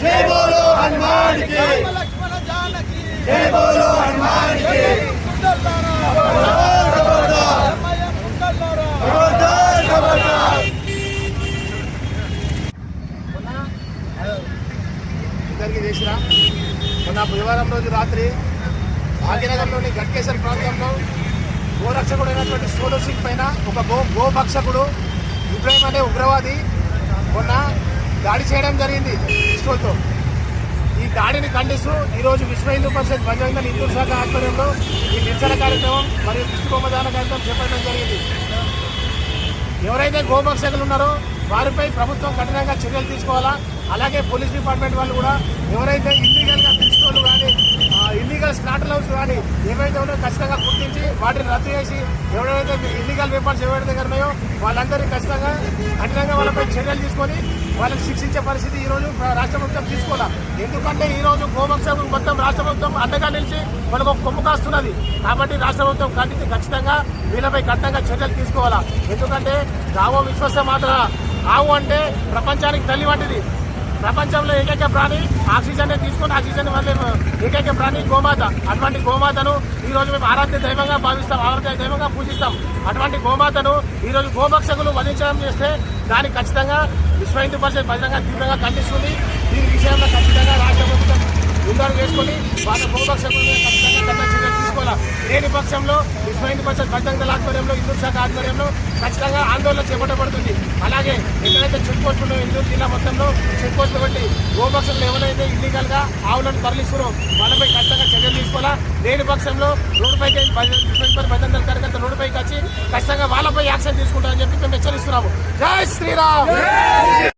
जय बोलो हनुमान की, लक्ष्मण जानकी, जय बोलो हनुमान की। ఇద్దరికి చేసిన మొన్న బుధవారం రోజు రాత్రి భాగ్యనగర్లోని గట్కేశ్వర ప్రాంతంలో గోరక్షకుడైనటువంటి సోలో సింగ్ పైన ఒక గోభక్షకుడు ఇబ్రాహిం అనే ఉగ్రవాది మొన్న దాడి చేయడం జరిగింది పిస్తోల్తో. ఈ దాడిని ఖండిస్తూ ఈరోజు విశ్వ హిందూ పరిషత్ బజరంగ దళ్ హిందూ శాఖ ఆధ్వర్యంలో ఈ నిరసన కార్యక్రమం మరియు దిష్టి బొమ్మదాన కార్యక్రమం చేపట్టడం జరిగింది. ఎవరైతే గోభక్షకులు ఉన్నారో వారిపై ప్రభుత్వం కఠినంగా చర్యలు తీసుకోవాలా. అలాగే పోలీస్ డిపార్ట్మెంట్ వాళ్ళు కూడా ఎవరైతే ఇల్లీగల్గా పిస్తోలు కానీ ఇల్లీగల్ స్లాటర్ హౌస్ కానీ ఏవైతే ఉన్నాయో ఖచ్చితంగా గుర్తించి వాటిని రద్దు చేసి ఎవరైతే ఇల్లీగల్ వెపన్స్ ఎవరి దగ్గర ఉన్నాయో వాళ్ళందరినీ ఖచ్చితంగా కఠినంగా వాళ్ళపై చర్యలు తీసుకొని వాళ్ళని శిక్షించే పరిస్థితి ఈరోజు రాష్ట్ర ప్రభుత్వం తీసుకోవాలా. ఎందుకంటే ఈరోజు గోభక్షకులు మొత్తం రాష్ట్ర ప్రభుత్వం అండగా నిలిచి మనకు ఒక కొమ్ము కాస్తున్నది. కాబట్టి రాష్ట్ర ప్రభుత్వం ఖచ్చితంగా వీళ్ళపై కఠినంగా చర్యలు తీసుకోవాలా. ఎందుకంటే గావో విశ్వస మాత్ర ఆవు అంటే ప్రపంచానికి తల్లి వంటిది. ప్రపంచంలో ఏకైక ప్రాణి ఆక్సిజన్ తీసుకొని ఆక్సిజన్ వల్లే ఏకైక ప్రాణి గోమాత. అటువంటి గోమాతను ఈ రోజు మేము ఆరాధ్య దైవంగా భావిస్తాం, ఆరాధ్య దైవంగా పూజిస్తాం. అటువంటి గోమాతను ఈ రోజు గోభక్షకులు వధించడం చేస్తే దానికి ఖచ్చితంగా విశ్వ హిందూ పరిషత్ బహిరంగ తీవ్రంగా ఖండిస్తుంది. దీని విషయంలో ఖచ్చితంగా రాష్ట్ర ప్రభుత్వం ముందడుగు వేసుకొని వాళ్ళ గోభక్షకులను ఖచ్చితంగా కఠిన చర్యలు తీసుకోవాలా. లేని పక్షంలో విశ్వ హిందూ పరిషత్ బహిరంగ దళ్ ఆధ్వర్యంలో హిందూ శాఖ ఆధ్వర్యంలో ఖచ్చితంగా ఆందోళన చేపట్టబడుతుంది. అలాగే ఎక్కడైతే చెక్ పోస్టులు హిందూ జిల్లా మొత్తంలో చెక్ పోస్టులు పెట్టి గోభక్షకులు ఎవరైతే ఇల్లీగల్ గా ఆవులను తరలిస్తున్నారో వాళ్ళపై ఖచ్చితంగా చర్యలు తీసుకోవాలా. లేని పక్షంలో రోడ్డుపైకి బహిరంగ దళ్ కార్యకర్తలు రోడ్డుపైకి వచ్చి ఖచ్చితంగా వాళ్ళపై యాక్షన్ తీసుకుంటారని చెప్పి మేము హెచ్చరిస్తున్నాము. జై శ్రీరామ్.